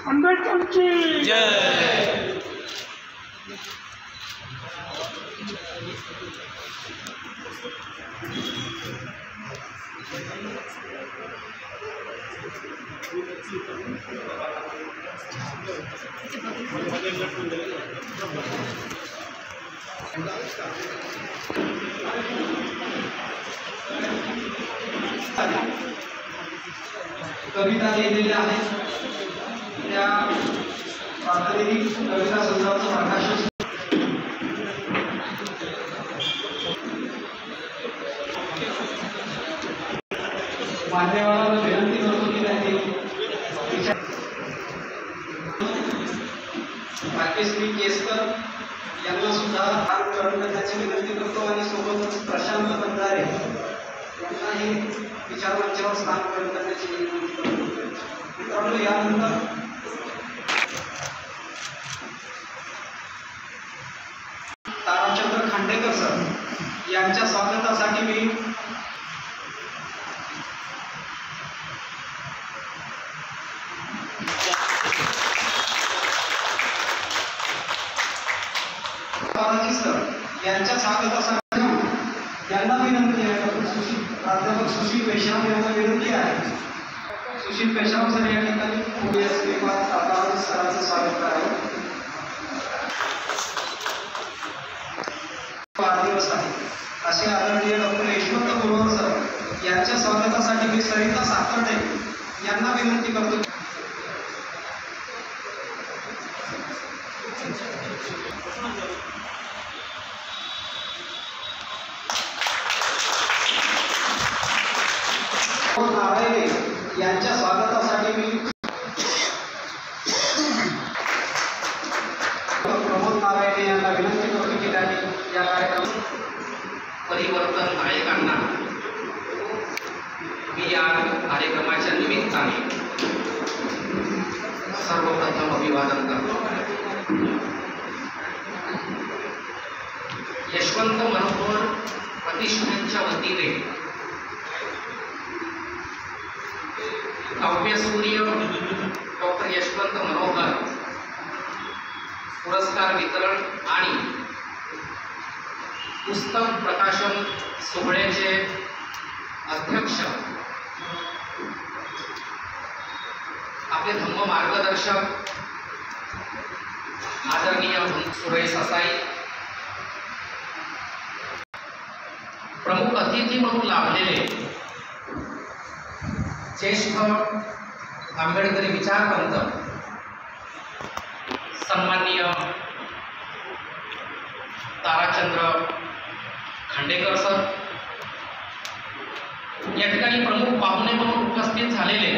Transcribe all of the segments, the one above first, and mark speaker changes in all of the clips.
Speaker 1: आंबेडकर की
Speaker 2: जय।
Speaker 3: कविता लिहिलेल्या आहेत त्या प्रातिनिधिक कविता संदर्भाचं प्रकाशन मान्यवरांना विनंती करतो की त्यांनी भाग्यश्री केसकर यांना सुद्धा काम करण्याची विनंती करतो आणि सोबतच प्रशांत बंधारे यांनाही विचार मंचावर स्थान करण्याची विनंती करतो। मित्रांनो, यानंतर ताराचंद्र खांडेकर सर यांच्या स्वागतासाठी मी सर यांच्या स्वागतासाठी यांना विनंती आहे। प्राध्यापक सुशील पेशराम यांना विनंती आहे। सुशील पेशराम सर या ठिकाणी पुढे सरांचं स्वागत करावं। वाढदिवस आहे असे आदरणीय डॉक्टर यशवंत गुरुवर सर यांच्या स्वागतासाठी मी सरिता साखरडे यांना विनंती करतो। नारायणे यांच्या स्वागतासाठी मी प्रमोद नारायणे यांना विनंती करतो की त्यांनी या
Speaker 4: परिवर्तन नायकांना मी या कार्यक्रमाच्या निमित्ताने सर्वप्रथम अभिवादन करतो। यशवंत मनोहर प्रतिष्ठानच्या वतीने काव्यसूर्य डॉक्टर यशवंत मनोहर पुरस्कार वितरण आणि पुस्तक प्रकाशन सोहळ्याचे अध्यक्ष आपले धम्म मार्गदर्शक आदरणीय सुरेश असाई, प्रमुख अतिथी म्हणून लाभलेले ज्येष्ठ आंबेडकरी विचारवंत सन्माननीय ताराचंद्र खांडेकर सर, या ठिकाणी प्रमुख पाहुणे म्हणून उपस्थित झालेले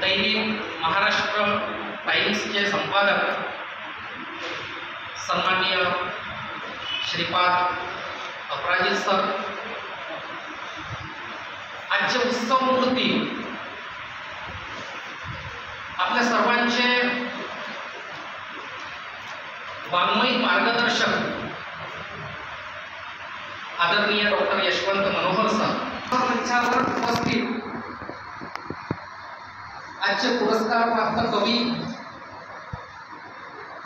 Speaker 4: दैनिक महाराष्ट्र टाइम्सचे संपादक सन्माननीय श्रीपाद अपराजित सर, आजचे उत्सव मूर्ती आपल्या सर्वांचे वाङ्मयिक मार्गदर्शक आदरणीय डॉक्टर यशवंत मनोहर सर, मंचावर उपस्थित आजचे पुरस्कार प्राप्त कवी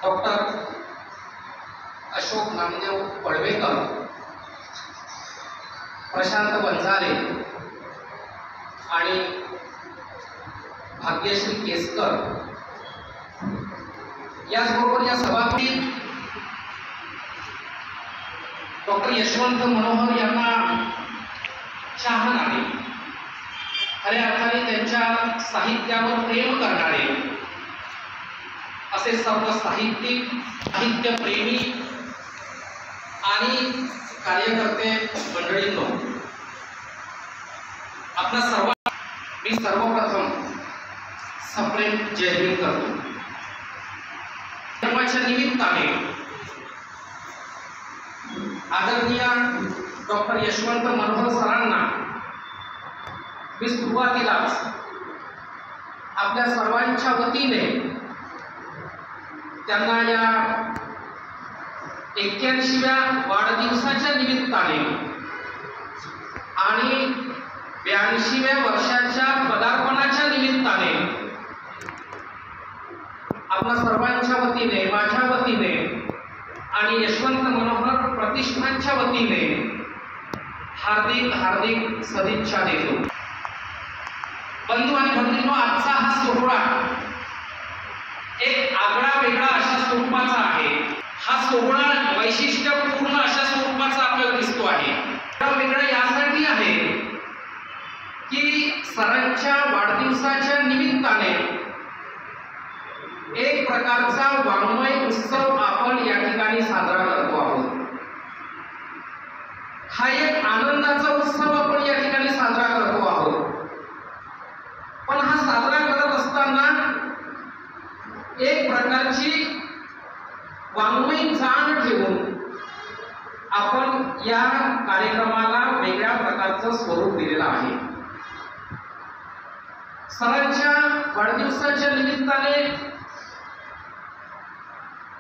Speaker 4: डॉक्टर अशोक नामदेव पडवेकर, प्रशांत बंजारे आणि भाग्यश्री केसकर, याचबरोबर या सभापती डॉक्टर यशवंत मनोहर यांना चाहणारे, खऱ्या अर्थाने त्यांच्या साहित्यावर प्रेम करणारे असे सर्व साहित्यिक, साहित्यप्रेमी आणि कार्यकर्ते मंडळींनो, आपल्या सर्वांना मी सर्वप्रथम सप्रेम जय हिंद करतो। धर्माच्या निमित्ताने आदरणीय डॉक्टर यशवंत मनोहर सरांना मी सुरुवातीलाच आपल्या सर्वांच्या वतीने त्यांना या 81व्या वाढदिवसाच्या निमित्ताने आणि 82व्या वर्षाच्या पदार्पणाच्या निमित्ताने आपल्या सर्वांच्या वतीने, माझ्या वतीने आणि यशवंत मनोहर प्रतिष्ठानच्या वतीने हार्दिक हार्दिक सदिच्छा देतो. बंधू आणि भगिनींनो, आजचा हा सोहळा एक आगळा वेगळा अशा स्वरूपाचा आहे. हा सोहळा वैशिष्ट्यपूर्ण अशा स्वरूपाचा आपल्याला दिसतो आहे. वेगळा यासाठी आहे की सरांच्या वाढदिवसाच्या निमित्ताने एक प्रकारचा वाङ्मय उत्सव आपण या ठिकाणी साजरा करतो आहोत. हा एक आनंदाचा उत्सव आपण या ठिकाणी साजरा करतो आहोत. पण हा साजरा करत असताना एक प्रकारची वाङ्मयी जाण ठेवून आपण या कार्यक्रमाला वेगळ्या प्रकारचं स्वरूप दिलेलं आहे. सरांच्या वाढदिवसाच्या निमित्ताने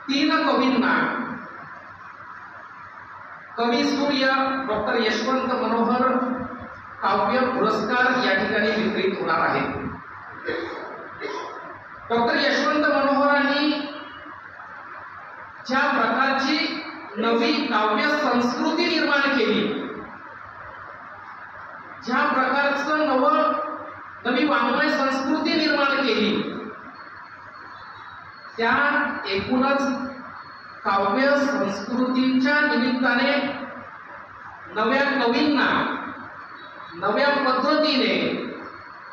Speaker 4: 3 कवींना कवी सूर्य डॉक्टर यशवंत मनोहर काव्य पुरस्कार या ठिकाणी वितरित होणार आहे. डॉक्टर यशवंत मनोहरांनी ज्या प्रकारची नवी काव्य संस्कृती निर्माण केली, ज्या प्रकारचं नवी वाङ्मय संस्कृती निर्माण केली, त्या एकूणच काव्य संस्कृतीच्या निमित्ताने नव्या कवींना नव्या पद्धतीने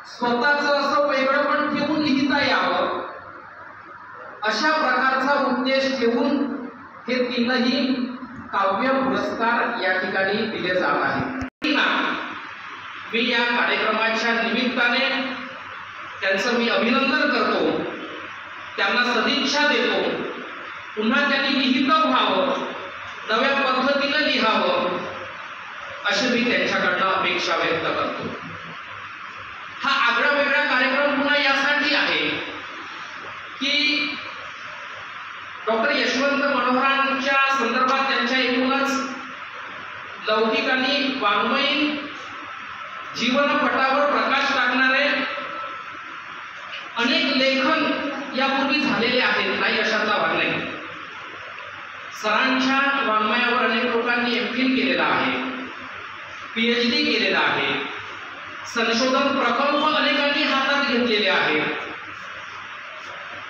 Speaker 4: स्वतःचं असं वेगळंपण ठेवून लिहिता यावं अशा प्रकारचा उद्देश ठेवून हे 3ही काव्य पुरस्कार या ठिकाणी दिले जात आहेत. मी या कार्यक्रमाच्या निमित्ताने त्यांचं मी अभिनंदन करतो, त्यांना सदिच्छा देतो. पुन्हा त्यांनी लिहित व्हावं, नव्या पद्धतीनं लिहावं अशी मी त्यांच्याकडनं अपेक्षा व्यक्त करतो. हा आगळा वेगळा कार्यक्रम पुन्हा यासाठी आहे की डॉक्टर यशवंत मनोहरांच्या संदर्भात त्यांच्या एकूणच लौकिक आणि वाङ्मयी जीवनपटावर प्रकाश टाकणारे अनेक लेखन यापूर्वी झालेले आहेत, नाही अशातला भाग नाही. सरांच्या वाङ्मयावर अनेक लोकांनी MPhil केलेला आहे, PhD केलेला आहे, संशोधन प्रकल्प अनेकांनी हातात घेतलेले आहेत,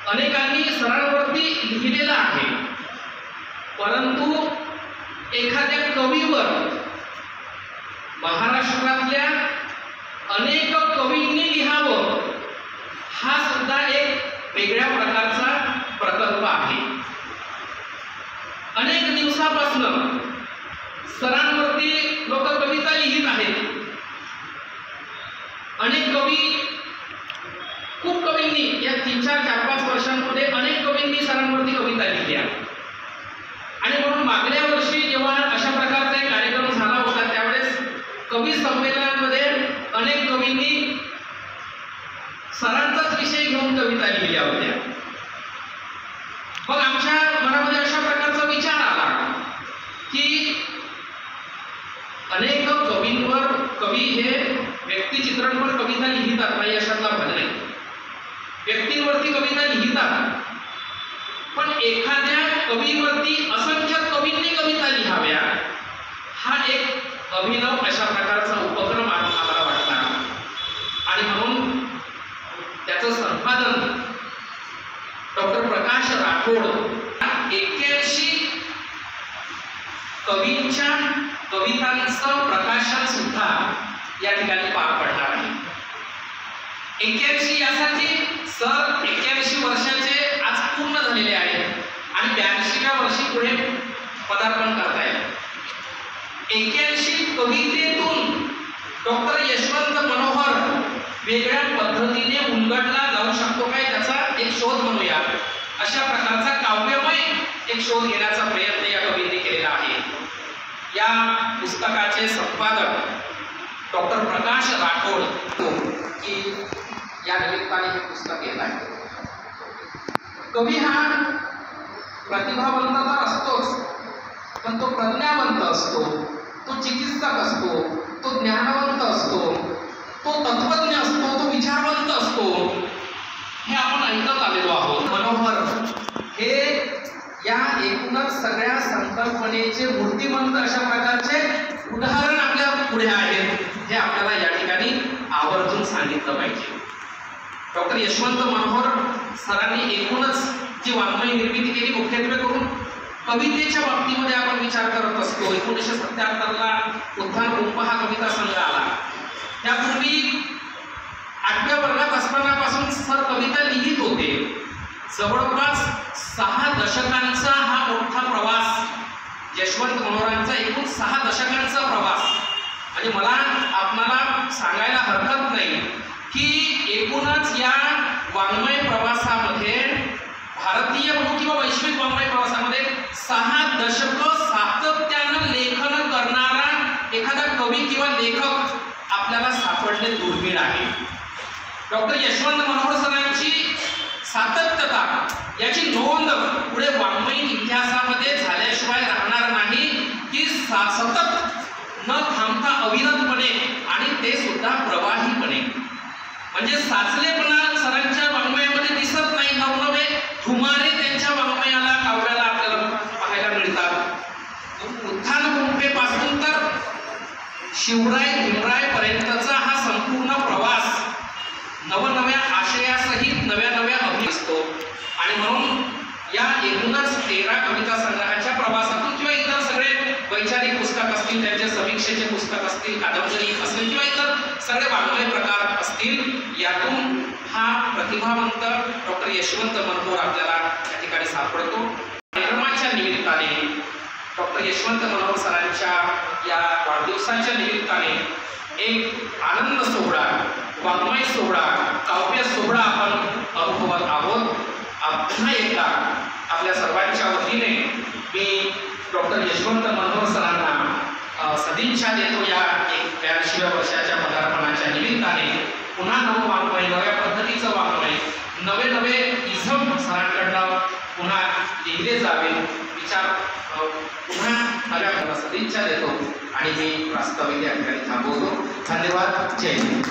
Speaker 4: अनेकांनी सरांवरती लिहिलेलं आहे. परंतु एखाद्या कवीवर महाराष्ट्रातल्या अनेक कवींनी लिहावं हा सुद्धा एक वेगळ्या प्रकारचा प्रकल्प आहे. अनेक दिवसापासून सरांवरती लोक कविता लिहित आहेत. अनेक कवी, खूप कवींनी या 3-4-5 वर्षांमध्ये अनेक कवींनी सरांवरती कविता लिहिल्या. आणि म्हणून मागल्या वर्षी जेव्हा अशा प्रकारचा एक कार्यक्रम झाला होता त्यावेळेस कवी संमेलनामध्ये अनेक कवींनी सरांचाच विषय घेऊन कविता लिहिल्या होत्या. मग आमच्या मनामध्ये अशा प्रकारचा विचार आला की अनेक कवींवर, कवी हे व्यक्तिचित्रणावर कविता लिहितात, नाही अशातला भाग नाही, व्यक्तींवरती कविता लिहितात. पण एखाद्या कवीवरती असंख्य कवींनी कविता लिहाव्या हा एक अभिनव अशा प्रकारचा उपक्रम आम्हाला वाटला. आणि म्हणून त्याचं संपादन डॉक्टर प्रकाश राठोड 81 कवींच्या कवितांचं प्रकाशन सुद्धा या ठिकाणी पार पडणार आहे. 81 यासाठी सर 81 वर्षाचे आज पूर्ण झालेले आहेत आणि 82व्या वर्षी पुढे पदार्पण करतायत. 81 कवितेतून डॉक्टर यशवंत मनोहर वेगळ्या पद्धतीने उलगडला जाऊ शकतो काय, त्याचा एक शोध म्हणूया. अशा प्रकारचा काव्यमय एक शोध घेण्याचा प्रयत्न या कवींनी केलेला आहे. या पुस्तकाचे संपादक डॉक्टर प्रकाश राठोड की या निमित्ताने हे पुस्तक येत आहे. कवी हा प्रतिभावंत तर असतोच, पण तो प्रज्ञावंत असतो, तो चिकित्सक असतो, तो ज्ञानवंत असतो, तो तत्वज्ञ असतो, तो विचारवंत असतो, हे आपण ऐकत आलेलो आहोत. मनोहर हे या एकूणच सगळ्या संकल्पनेचे मूर्तिमंत अशा प्रकारचे उदाहरण आपल्या पुढे आहेत, हे आपल्याला या ठिकाणी आवर्जून सांगितलं पाहिजे. डॉक्टर यशवंत मनोहर सरांनी एकूणच जी वाङ्मय निर्मिती केली, मुख्यत्वे करून कवितेच्या बाबतीमध्ये आपण विचार करत असतो. 1977ला उत्थान कुंभ हा कविता संग्रह आला. त्यापूर्वी 8व्या वर्गात असतानापासून सर कविता लिहित होते. जवळपास 6 दशकांचा हा मोठा प्रवास, यशवंत मनोहरांचा एकूण 6 दशकांचा प्रवास. म्हणजे मला आपणाला सांगायला हरकत नाही की एकूणच या वाङ्मय प्रवासामध्ये, भारतीय म्हणू किंवा वैश्विक वाङ्मय प्रवासामध्ये 6 दशकं सातत्यानं लेखन करणारा एखादा कवी किंवा लेखक आपल्याला सापडणे दुर्मिळ आहे. डॉक्टर यशवंत मनोहर सरांची सातत्यता याची नोंद पुढे वाङ्मयीन इतिहासामध्ये झाल्याशिवाय राहणार नाही की सतत न थांबता अविरतपणे, आणि ते सुद्धा प्रवाहीपणे. म्हणजे साचलेपणा सरांच्या वाङ्मयामध्ये दिसत नाही. नवनवे धुमारे त्यांच्या वाङ्मयाला, काव्याला आपल्याला पाहायला मिळतात. उत्थान कुंभेपासून तर शिवराय भीमराय पर्यंतचा हा संपूर्ण प्रवास नवनव्या आशयासहित नव्या नव्या अभिनय असतो. आणि म्हणून या एकूणच 13 कविता संग्रहाच्या प्रवासातून किंवा इतर सगळे वैचारिक पुस्तक असतील, त्यांचे समीक्षेचे पुस्तक असतील, कादंबरी असतील किंवा इतर सगळे वाङ्मय प्रकार असतील, यातून हा प्रतिभावंत डॉक्टर यशवंत मनोहर आपल्याला या ठिकाणी सापडतो. कार्यक्रमाच्या निमित्ताने, डॉक्टर यशवंत मनोहर सरांच्या या वाढदिवसाच्या निमित्ताने एक आनंद सोहळा, वाङ्मय सोहळा, काव्य सोहळा आपण अनुभवत आहोत. पुन्हा एकदा आपल्या सर्वांच्या वतीने मी डॉक्टर यशवंत मनोहर सरांना सदिच्छा देतो. या 82व्या वर्षाच्या पदार्पणाच्या निमित्ताने पुन्हा नवं वाङ्मय, नव्या पद्धतीचं वाङ्मय, नवे नवे इझम सरांकडनं पुन्हा लिहिले जावे, विचार पुन्हा नव्या सदिच्छा देतो आणि मी वास्तविक या ठिकाणी थांबवतो. धन्यवाद. जय हिंद.